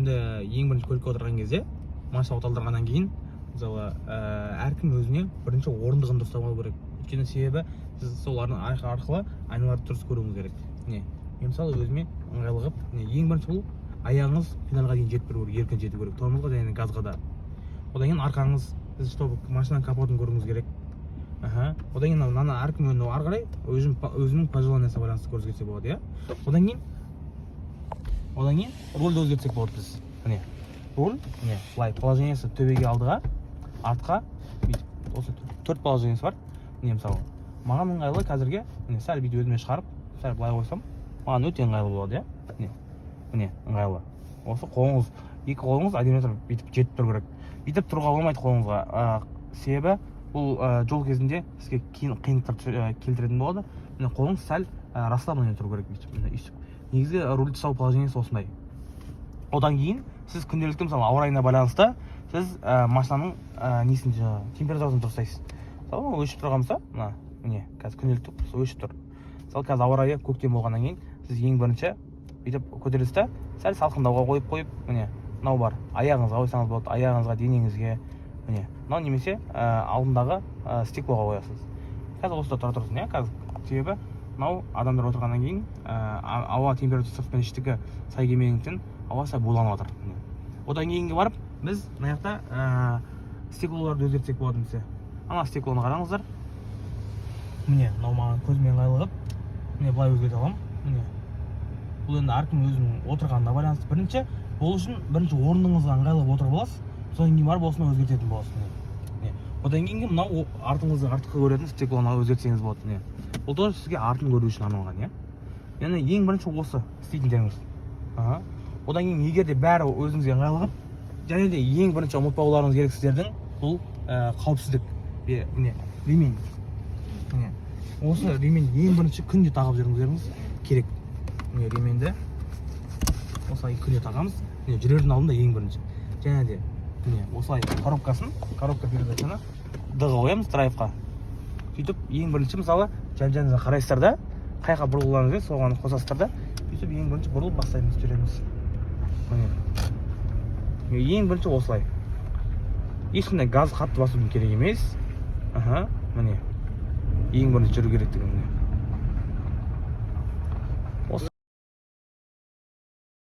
енді ең бірінші көлікке отырған кезде машина оталдырғаннан кейін мысалы әркім өзіне бірінші орындығын дұрыстап алу керек. Өйткені себебі сіз сол арқылы айналарды дұрыс көруіңіз керек. Мен мысалы өзіме ыңғайлы қылып, ең бірінші бұл аяғыңыз педальға дейін жетіп тұру керек, еркін жету керек, тормозға және газға да. Одан кейін арқаңыз, сіз чтобы машинаның капотын көруіңіз керек. Одан кейін мына әркім ары қарай өзінің пожеланиясына байланысты көрсетсе болады, иә. Одан кейін рульді өзгертсек болады біз. Руль, былай положениесі төбеге алдыға, артқа, осы 4 положениесі бар. Мысалы, маған ыңғайлы қазірге, сәл бүйтіп өзіме шығарып, сәл былай қойсам, маған өте ыңғайлы болады, иә. Ыңғайлы. Осы қолыңыз, екі қолыңыз одиметр бүйтіп жетіп тұру керек. Бүйтіп тұруға болмайды қолыңызға. Себебі бұл жол кезінде сізге қиындықтар келтіретін болады. Қолыңыз сәл расслабление тұру керек бүйтіп. Негізгі рульді ұстау положениесі осындай. Одан кейін сіз күнделікті мысалы ауа райына байланысты сіз машинаның температурасын дұрыстайсыз. Мысалы өшіп тұрғанымызда, қазір күнделікті өшіп тұр. Мысалы қазір ауа райы көктем болғаннан кейін сіз ең бірінші бүйтіп көтерілесіз да, сәл салқындауға қойып, мынау бар. Аяғыңызға қойсаңыз болады, аяғыңызға, денеңізге, мынау немесе алдындағы стеклоға қоясыз. Қазір осында тұра тұрсын, қазір себебі мынау адамдар отырғаннан кейін ауа температурасы пен іштігі сай келмегендіктен ауа сәл буланып жатыр. Одан кейінге барып біз мына жақта стеклоларды өзгертсек болады бізде. Ана стеклоны қараңыздар. Мынау маған көзіме ыңғайлы қылып, былай өзгерте аламын. Бұл енді әркім өзінің отырғанына байланысты. Бірінші орныңызға ыңғайлы отырып аласыз, содан кейін барып осыны өзгертетін боласыз. Одан кейін мынау артыңызды артқы көретін стеклоны өзгертсеңіз болады. Бұл тоже сізге артын көру үшін арналған. Яғни ең бірінші осы істейтіндеріңіз. Одан кейін егер де бәрі өзіңізге ыңғайлы қылып, және де ең бірінші ұмытпауларыңыз керек сіздердің бұл қауіпсіздік ремень. Осы ремень ең бірінші күнде тағып жүріңіздеріңіз керек. Ременді осылай күнде тағамыз. Жүрердің алдында ең бірінші. Және де осылай коробка передачаны дыға қоямыз драйвқа. Сөйтіп ең бірінші мысалы жан-жаныңызға қарайсыздар да, қайқа бұрылғыларыңыз керек, соған қосасыздар да, сөйтіп ең бірінші бұрылып бастаймыз жүреміз. Ең бірінші осылай. Ешқандай газ қатты басудың керек емес. Ең бірінші жүру керектігін.